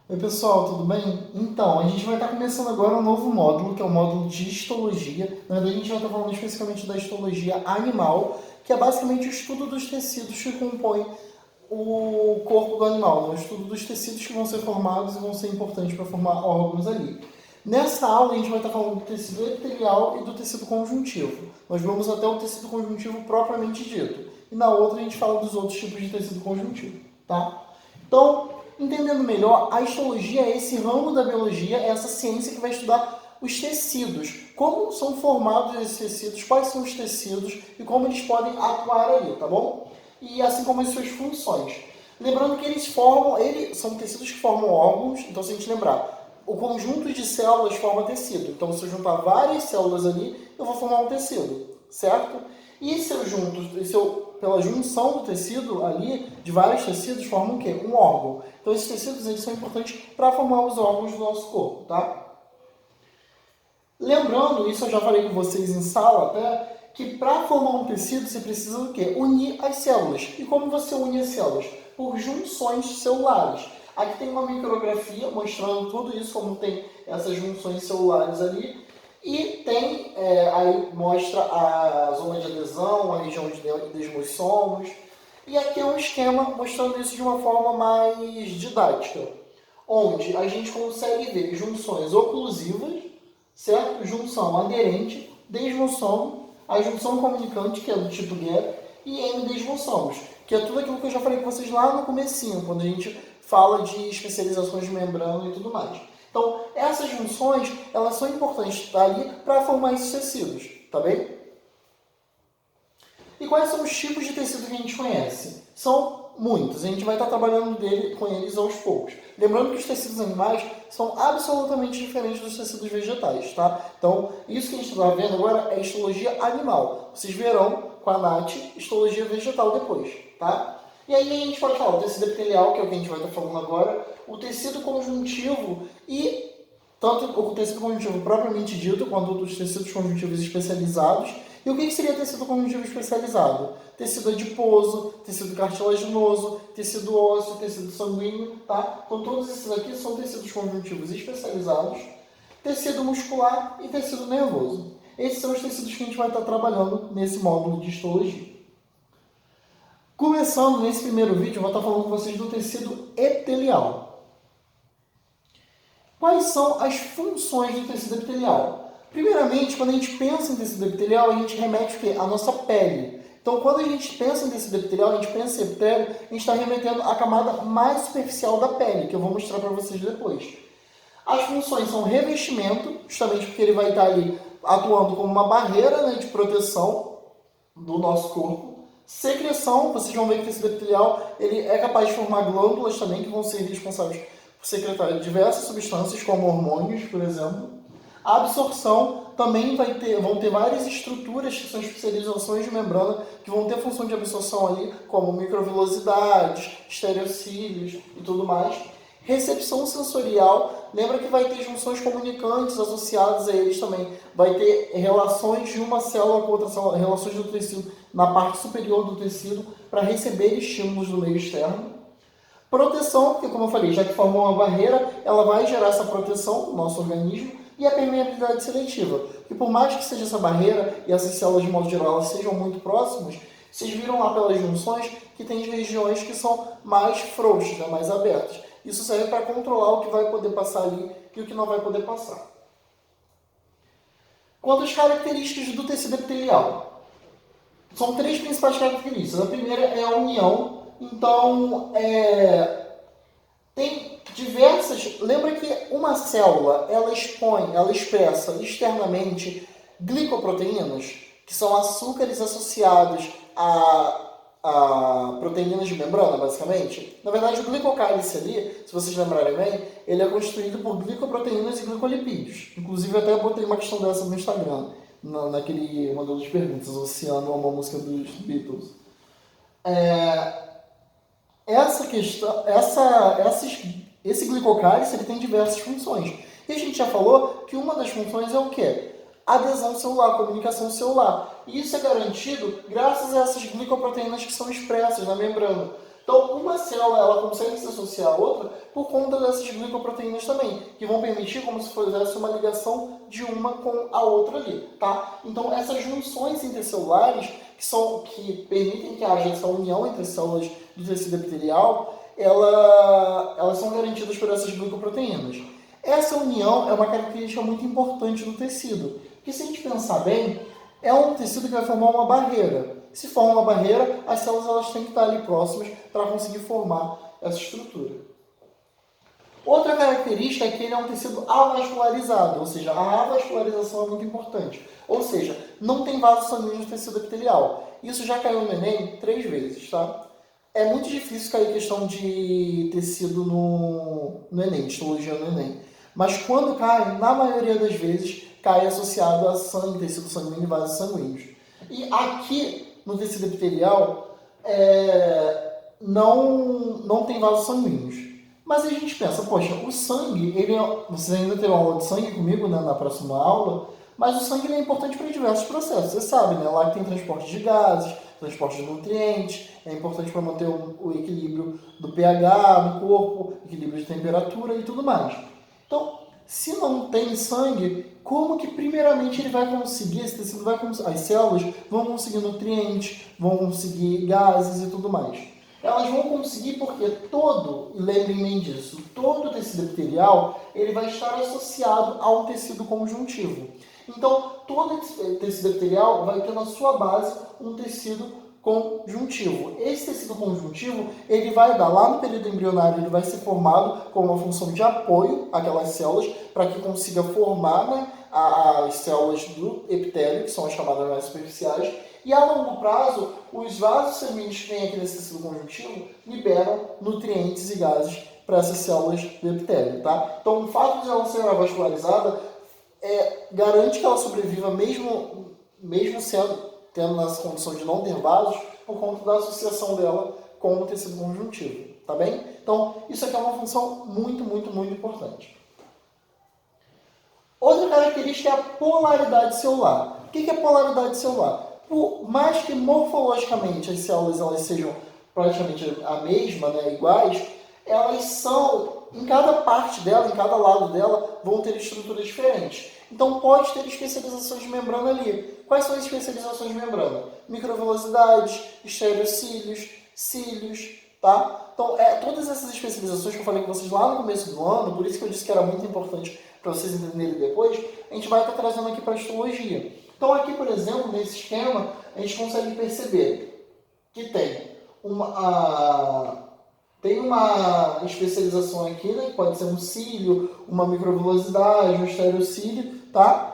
Oi pessoal, tudo bem? Então, a gente vai estar começando agora um novo módulo, que é o módulo de histologia. Na verdade, a gente vai estar falando especificamente da histologia animal, que é basicamente o estudo dos tecidos que compõem o corpo do animal, né? O estudo dos tecidos que vão ser formados e vão ser importantes para formar órgãos ali. Nessa aula, a gente vai estar falando do tecido epitelial e do tecido conjuntivo. Nós vamos até o tecido conjuntivo propriamente dito. E na outra, a gente fala dos outros tipos de tecido conjuntivo, tá? Então, entendendo melhor, a histologia é esse ramo da biologia, é essa ciência que vai estudar os tecidos, como são formados esses tecidos, quais são os tecidos e como eles podem atuar ali, tá bom? E assim como as suas funções. Lembrando que eles são tecidos que formam órgãos, então se a gente lembrar, o conjunto de células forma tecido. Então, se eu juntar várias células ali, eu vou formar um tecido, certo? E pela junção do tecido ali, de vários tecidos, formam o quê? Um órgão. Então, esses tecidos eles são importantes para formar os órgãos do nosso corpo, tá? Lembrando, isso eu já falei com vocês em sala até, que para formar um tecido você precisa do quê? Unir as células. E como você une as células? Por junções celulares. Aqui tem uma micrografia mostrando tudo isso, como tem essas junções celulares ali. E tem, aí mostra a zona de adesão, a região de desmossomos. E aqui é um esquema mostrando isso de uma forma mais didática, onde a gente consegue ver junções oclusivas, certo? Junção aderente, desmossomo, a junção comunicante, que é do tipo gap, e M-desmossomos, que é tudo aquilo que eu já falei com vocês lá no comecinho, quando a gente fala de especializações de membrana e tudo mais. Então, essas junções, elas são importantes estar ali para formar esses tecidos, tá bem? E quais são os tipos de tecido que a gente conhece? São muitos, a gente vai estar trabalhando com eles aos poucos. Lembrando que os tecidos animais são absolutamente diferentes dos tecidos vegetais, tá? Então, isso que a gente está vendo agora é histologia animal. Vocês verão com a Nath histologia vegetal depois, tá? E aí a gente pode falar o tecido epitelial, que é o que a gente vai estar falando agora, o tecido conjuntivo e tanto o tecido conjuntivo propriamente dito, quanto os tecidos conjuntivos especializados. E o que seria tecido conjuntivo especializado? Tecido adiposo, tecido cartilaginoso, tecido ósseo, tecido sanguíneo, tá? Então todos esses aqui são tecidos conjuntivos especializados, tecido muscular e tecido nervoso. Esses são os tecidos que a gente vai estar trabalhando nesse módulo de histologia. Começando nesse primeiro vídeo, eu vou estar falando com vocês do tecido epitelial. Quais são as funções do tecido epitelial? Primeiramente, quando a gente pensa em tecido epitelial, a gente remete o quê? A nossa pele. Então, quando a gente pensa em tecido epitelial, a gente pensa em epitélio, a gente está remetendo à camada mais superficial da pele, que eu vou mostrar para vocês depois. As funções são revestimento, justamente porque ele vai estar ali atuando como uma barreira, né, de proteção do nosso corpo. Secreção, vocês vão ver que o tecido epitelial ele é capaz de formar glândulas também, que vão ser responsáveis por secretar diversas substâncias, como hormônios, por exemplo. A absorção também vão ter várias estruturas que são especializações de membrana que vão ter função de absorção ali, como microvilosidades, estereocílios e tudo mais. Recepção sensorial, lembra que vai ter junções comunicantes associadas a eles também. Vai ter relações de uma célula com outra célula, relações do tecido na parte superior do tecido para receber estímulos do meio externo. Proteção, porque como eu falei, já que formou uma barreira, ela vai gerar essa proteção no nosso organismo. E a permeabilidade seletiva, que por mais que seja essa barreira e essas células de modo geral elas sejam muito próximas, vocês viram lá pelas junções que tem regiões que são mais frouxas, né, mais abertas. Isso serve para controlar o que vai poder passar ali e o que não vai poder passar. Quanto às características do tecido epitelial, são três principais características. A primeira é a união. Então, tem diversas. Lembra que uma célula ela expressa externamente glicoproteínas, que são açúcares associados a proteínas de membrana, basicamente. Na verdade, o glicocálice ali, se vocês lembrarem bem, ele é constituído por glicoproteínas e glicolipídios. Inclusive, eu até botei uma questão dessa no Instagram, naquele modelo de perguntas, Oceano, uma música dos Beatles. Essa questão, esse glicocálice ele tem diversas funções. E a gente já falou que uma das funções é o quê? Adesão celular, comunicação celular. E isso é garantido graças a essas glicoproteínas que são expressas na membrana. Então, uma célula ela consegue se associar a outra por conta dessas glicoproteínas também, que vão permitir como se fosse uma ligação de uma com a outra ali, tá? Então, essas junções intercelulares que permitem que haja essa união entre células do tecido epitelial, elas são garantidas por essas glicoproteínas. Essa união é uma característica muito importante do tecido, porque se a gente pensar bem, é um tecido que vai formar uma barreira. Se forma uma barreira, as células elas têm que estar ali próximas para conseguir formar essa estrutura. Outra característica é que ele é um tecido avascularizado, ou seja, a avascularização é muito importante. Ou seja, não tem vaso sanguíneo no tecido epitelial. Isso já caiu no Enem 3 vezes, tá? É muito difícil cair questão de tecido no Enem, de histologia no Enem. Mas quando cai, na maioria das vezes, cai associado a sangue, tecido sanguíneo e vasos sanguíneos. E aqui, no tecido epitelial, não tem vasos sanguíneos. Mas aí a gente pensa, poxa, o sangue, vocês ainda terão aula de sangue comigo, né, na próxima aula, mas o sangue é importante para diversos processos, você sabe, né? Lá que tem transporte de gases, transporte de nutrientes, é importante para manter o equilíbrio do pH do corpo, equilíbrio de temperatura e tudo mais. Então, se não tem sangue, como que primeiramente ele vai conseguir, esse tecido as células vão conseguir nutrientes, vão conseguir gases e tudo mais? Elas vão conseguir porque e lembrem-me disso, todo tecido epitelial ele vai estar associado a um tecido conjuntivo. Então, todo tecido epitelial vai ter na sua base um tecido conjuntivo. Esse tecido conjuntivo, ele vai dar lá no período embrionário, ele vai ser formado com uma função de apoio àquelas células para que consiga formar, né, as células do epitélio, que são as camadas mais superficiais, e a longo prazo, os vasos sanguíneos que tem aqui nesse tecido conjuntivo liberam nutrientes e gases para essas células do epitélio, tá? Então, o fato de ela ser vascularizada garante que ela sobreviva mesmo tendo essa condição de não ter vasos, por conta da associação dela com o tecido conjuntivo, tá bem? Então, isso aqui é uma função muito, muito, muito importante. Outra característica é a polaridade celular. O que é polaridade celular? Por mais que morfologicamente as células elas sejam praticamente a mesma, né, iguais, elas são, em cada parte dela, em cada lado dela, vão ter estruturas diferentes. Então pode ter especializações de membrana ali. Quais são as especializações de membrana? Microvilosidades, estereocílios, cílios, tá? Então, todas essas especializações que eu falei com vocês lá no começo do ano, por isso que eu disse que era muito importante para vocês entenderem depois, a gente vai estar trazendo aqui para a histologia. Então aqui, por exemplo, nesse esquema, a gente consegue perceber que tem uma especialização aqui, né, que pode ser um cílio, uma microvilosidade, um estereocílio, tá?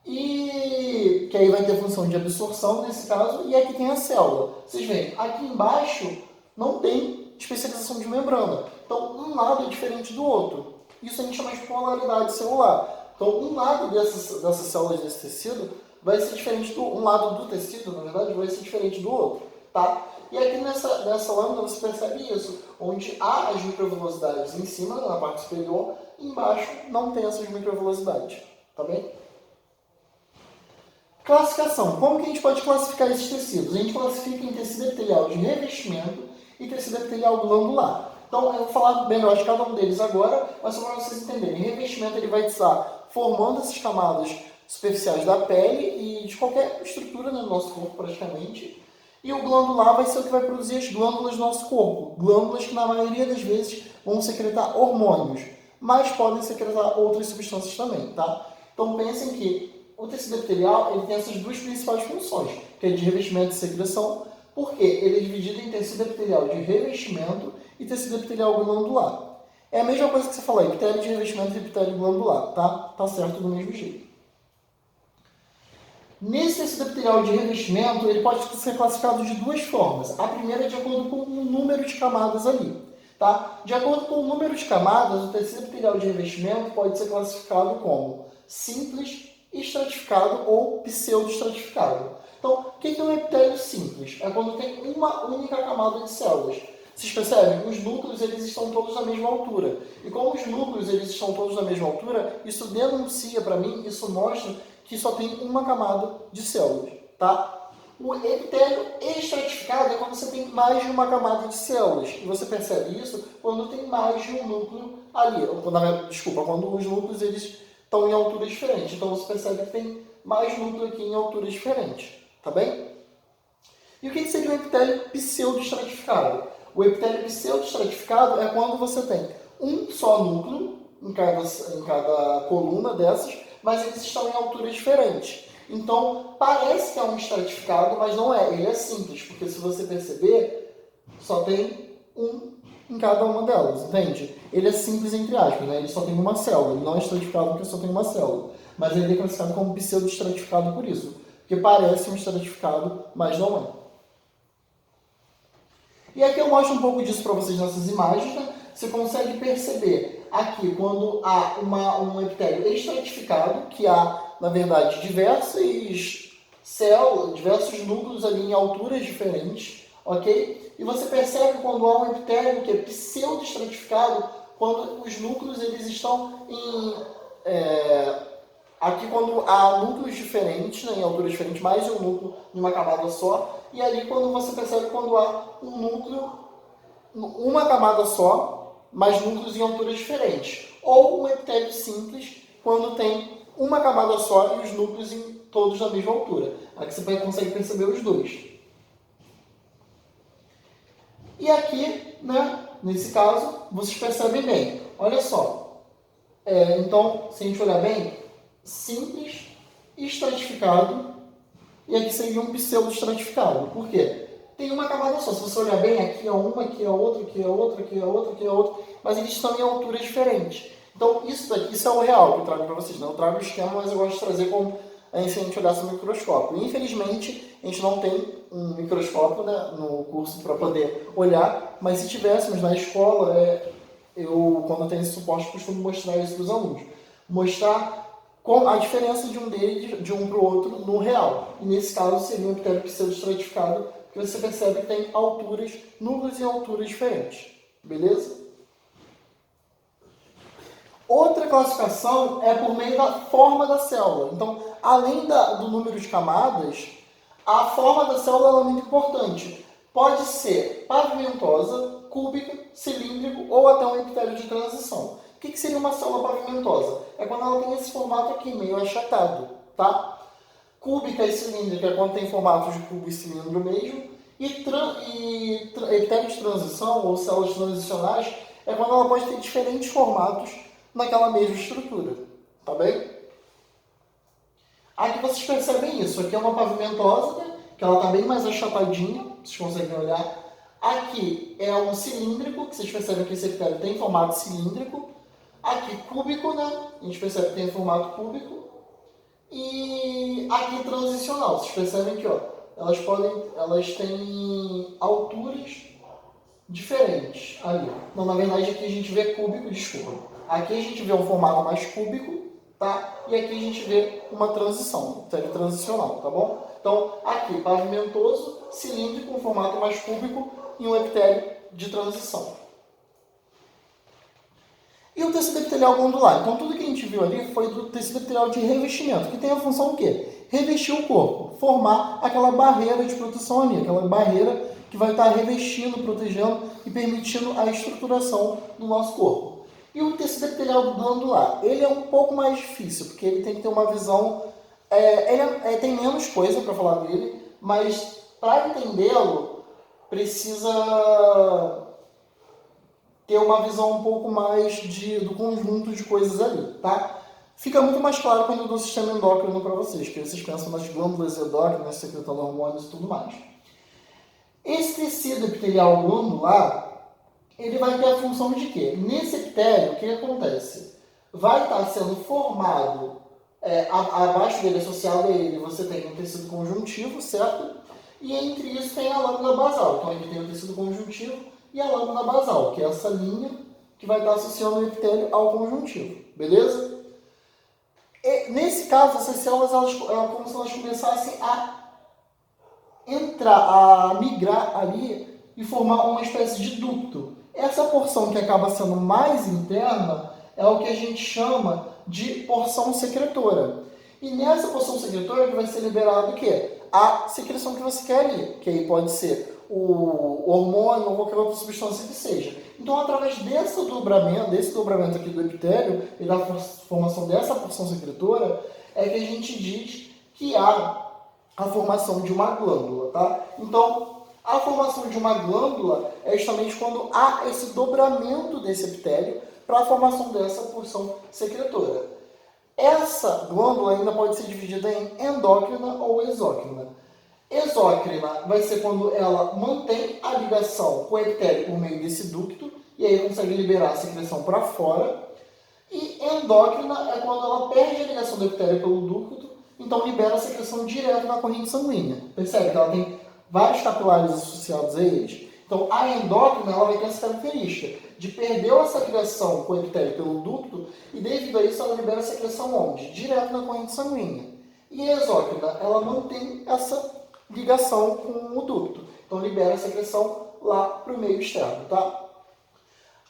E que aí vai ter função de absorção nesse caso, e aqui tem a célula. Vocês veem, aqui embaixo não tem especialização de membrana. Então, um lado é diferente do outro. Isso a gente chama de polaridade celular. Então, um lado dessas células desse tecido vai ser diferente um lado do tecido, na verdade, vai ser diferente do outro, tá? E aqui nessa lâmina você percebe isso, onde há as microvilosidades em cima, na parte superior, e embaixo não tem essas microvilosidades, tá bem? Classificação. Como que a gente pode classificar esses tecidos? A gente classifica em tecido epitelial de revestimento e tecido epitelial glandular. Então, eu vou falar melhor de cada um deles agora, mas só para vocês entenderem. O revestimento ele vai estar formando essas camadas superficiais da pele e de qualquer estrutura do nosso corpo, praticamente. E o glandular vai ser o que vai produzir as glândulas do nosso corpo. Glândulas que, na maioria das vezes, vão secretar hormônios, mas podem secretar outras substâncias também, tá? Então, pensem que o tecido epitelial ele tem essas duas principais funções, que é de revestimento e secreção, porque ele é dividido em tecido epitelial de revestimento e tecido epitelial glandular. É a mesma coisa que você falou, epitélio de revestimento e epitélio glandular, tá? Tá certo do mesmo jeito. Nesse tecido epitelial de revestimento, ele pode ser classificado de duas formas. A primeira é de acordo com o número de camadas ali. Tá? De acordo com o número de camadas, o tecido epitelial de revestimento pode ser classificado como simples, estratificado ou pseudoestratificado. Então, o que é um epitélio simples? É quando tem uma única camada de células. Vocês percebem? Os núcleos eles estão todos na mesma altura. E como os núcleos eles estão todos na mesma altura, isso denuncia para mim, isso mostra que só tem uma camada de células, tá? O epitélio estratificado é quando você tem mais de uma camada de células. E você percebe isso quando tem mais de um núcleo ali. Quando os núcleos eles estão em alturas diferentes. Então você percebe que tem mais núcleo aqui em alturas diferentes. Tá bem? E o que seria o epitélio pseudoestratificado? O epitélio pseudoestratificado é quando você tem um só núcleo em cada coluna dessas, mas eles estão em alturas diferentes. Então, parece que é um estratificado, mas não é. Ele é simples, porque se você perceber, só tem um em cada uma delas, entende? Ele é simples entre aspas, né? Ele só tem uma célula. Ele não é estratificado porque só tem uma célula. Mas ele é classificado como pseudoestratificado por isso. Porque parece um estratificado, mas não é. E aqui eu mostro um pouco disso para vocês nessas imagens, né? Você consegue perceber aqui quando há um epitélio estratificado, que há, na verdade, diversas células, diversos núcleos ali em alturas diferentes, ok? E você percebe quando há um epitélio que é pseudoestratificado, quando os núcleos eles estão em... Aqui quando há núcleos diferentes, né, em alturas diferentes, mais de um núcleo em uma camada só, e ali quando você percebe quando há um núcleo, uma camada só, mas núcleos em alturas diferentes. Ou um epitélio simples, quando tem uma camada só e os núcleos todos na mesma altura. Aqui você consegue perceber os dois. E aqui, né, nesse caso, vocês percebem bem. Olha só. Então, se a gente olhar bem, simples, estratificado, e aqui seria um pseudo-estratificado. Por quê? Tem uma camada só. Se você olhar bem, aqui é uma, aqui é outra, aqui é outra, aqui é outra, aqui é outra, mas eles estão em alturas diferentes. Então, isso é o real que eu trago para vocês. Não, eu trago o esquema, mas eu gosto de trazer como se a gente olhasse no microscópio. Infelizmente, a gente não tem um microscópio, né, no curso para poder olhar, mas se tivéssemos na escola, eu, quando eu tenho esse suporte, costumo mostrar isso para os alunos. Mostrar a diferença de um deles, de um para o outro, no real. E nesse caso seria um epitélio pseudoestratificado, que você percebe que tem alturas, núcleos em alturas diferentes. Beleza? Outra classificação é por meio da forma da célula. Então, além do número de camadas, a forma da célula é muito importante. Pode ser pavimentosa, cúbica, cilíndrico ou até um epitélio de transição. O que seria uma célula pavimentosa? É quando ela tem esse formato aqui, meio achatado, tá? Cúbica e cilíndrica é quando tem formatos de cubo e cilindro mesmo. E epitélio de transição, ou células transicionais, é quando ela pode ter diferentes formatos naquela mesma estrutura, tá bem? Aqui vocês percebem isso. Aqui é uma pavimentosa, né? Que ela está bem mais achatadinha, vocês conseguem olhar. Aqui é um cilíndrico, que vocês percebem que esse epitélio tem formato cilíndrico. Aqui cúbico, né? A gente percebe que tem formato cúbico. E aqui transicional. Vocês percebem que, ó, elas têm alturas diferentes ali. Não, na verdade aqui a gente vê cúbico, desculpa. Aqui a gente vê um formato mais cúbico, tá? E aqui a gente vê uma transição, transicional, tá bom? Então, aqui pavimentoso, cilíndrico, um formato mais cúbico e um epitélio de transição. E o tecido epitelial glandular? Então, tudo que a gente viu ali foi do tecido epitelial de revestimento, que tem a função o quê? Revestir o corpo, formar aquela barreira de proteção ali, aquela barreira que vai estar revestindo, protegendo e permitindo a estruturação do nosso corpo. E o tecido epitelial glandular? Ele é um pouco mais difícil, porque ele tem que ter uma visão... tem menos coisa para falar dele, mas para entendê-lo, precisa ter uma visão um pouco mais do conjunto de coisas ali, tá? Fica muito mais claro quando eu dou o sistema endócrino para vocês, que vocês pensam nas glândulas endócrinas, secretando hormônios e tudo mais. Esse tecido epitelial glandular, ele vai ter a função de quê? Nesse epitélio, o que acontece? Vai estar sendo formado, abaixo dele, associado a ele, você tem um tecido conjuntivo, certo? E entre isso tem a lâmina basal. Então aqui tem o tecido conjuntivo e a lâmina basal, que é essa linha que vai estar associando o epitélio ao conjuntivo, beleza? E, nesse caso, essas células, é como se elas começassem a migrar ali e formar uma espécie de ducto. Essa porção que acaba sendo mais interna é o que a gente chama de porção secretora. E nessa porção secretora que vai ser liberado o quê? a secreção que você quer ali, que aí pode ser o hormônio ou qualquer outra substância que seja. Então, através desse dobramento aqui do epitélio e da formação dessa porção secretora, é que a gente diz que há a formação de uma glândula, tá? Então, a formação de uma glândula é justamente quando há esse dobramento desse epitélio para a formação dessa porção secretora. Essa glândula ainda pode ser dividida em endócrina ou exócrina. Exócrina vai ser quando ela mantém a ligação com o epitélio por meio desse ducto e aí consegue liberar a secreção para fora. E endócrina é quando ela perde a ligação do epitélio pelo ducto, então libera a secreção direto na corrente sanguínea. Percebe que ela tem vários capilares associados a eles? Então, a endócrina ela vai ter essa característica de perder essa ligação com o epitélio pelo ducto e, devido a isso, ela libera a secreção onde? Direto na corrente sanguínea. E a exócrina, ela mantém essa ligação com o ducto. Então, libera a secreção lá para o meio externo, tá?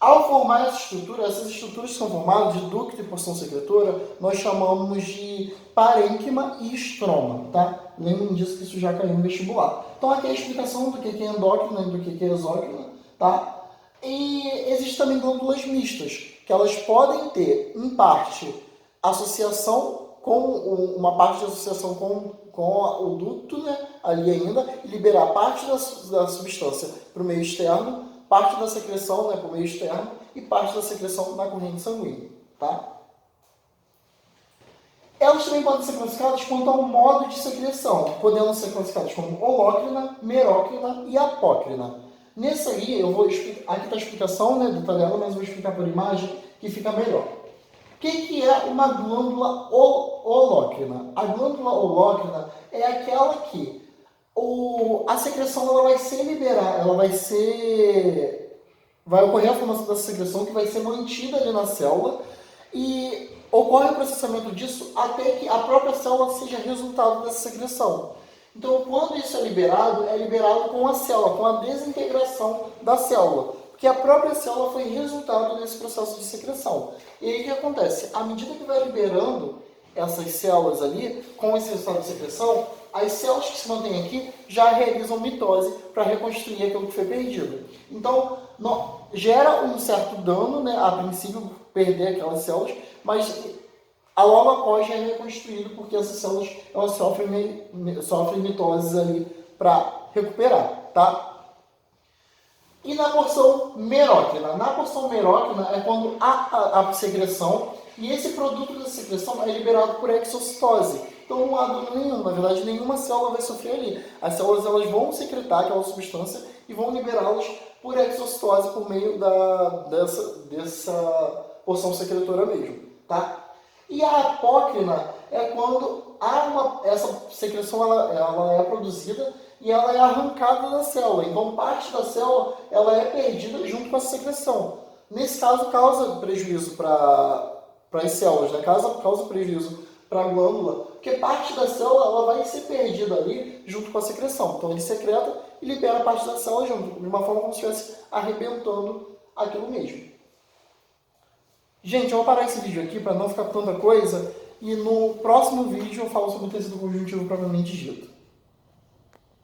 Ao formar essa estrutura, essas estruturas que são formadas de ducto e porção secretora, nós chamamos de parênquima e estroma, tá? Lembrem disso que isso já caiu no vestibular. Então aqui é a explicação do que é endócrina e do que é exócrina, tá? E existem também glândulas mistas, que elas podem ter, em parte, associação com uma parte de associação com o ducto, né? Ali ainda, e liberar parte da substância para o meio externo, parte da secreção, né, para o meio externo e parte da secreção na corrente sanguínea, tá? Elas também podem ser classificadas quanto ao modo de secreção, podendo ser classificadas como holócrina, merócrina e apócrina. Nesse aí, eu vou explicar, aqui está a explicação, né, detalhada, mas eu vou explicar por imagem que fica melhor. O que é uma glândula holócrina? A glândula holócrina é aquela que a secreção ela vai ser liberada, vai ocorrer a formação dessa secreção que vai ser mantida ali na célula e ocorre o processamento disso até que a própria célula seja resultado dessa secreção. Então, quando isso é liberado com a célula, com a desintegração da célula, porque a própria célula foi resultado desse processo de secreção. E aí o que acontece? À medida que vai liberando essas células ali, com esse resultado de secreção, as células que se mantêm aqui já realizam mitose para reconstruir aquilo que foi perdido. Então, gera um certo dano, né, a princípio, perder aquelas células, mas logo após já é reconstruído, porque essas células elas sofrem mitoses ali para recuperar, tá? E na porção merócrina? Na porção merócrina é quando há a secreção e esse produto da secreção é liberado por exocitose. Então não há dano nenhum, na verdade nenhuma célula vai sofrer ali. As células elas vão secretar aquela substância e vão liberá-las por exocitose por meio dessa porção secretora mesmo, tá? E a apócrina é quando essa secreção ela é produzida e ela é arrancada da célula. Então parte da célula ela é perdida junto com a secreção. Nesse caso causa prejuízo para as células, né? Causa prejuízo para a glândula, porque parte da célula ela vai ser perdida ali junto com a secreção. Então ele secreta e libera parte da célula junto, de uma forma como se estivesse arrebentando aquilo mesmo. Gente, eu vou parar esse vídeo aqui para não ficar tanta coisa e no próximo vídeo eu falo sobre o tecido conjuntivo propriamente dito.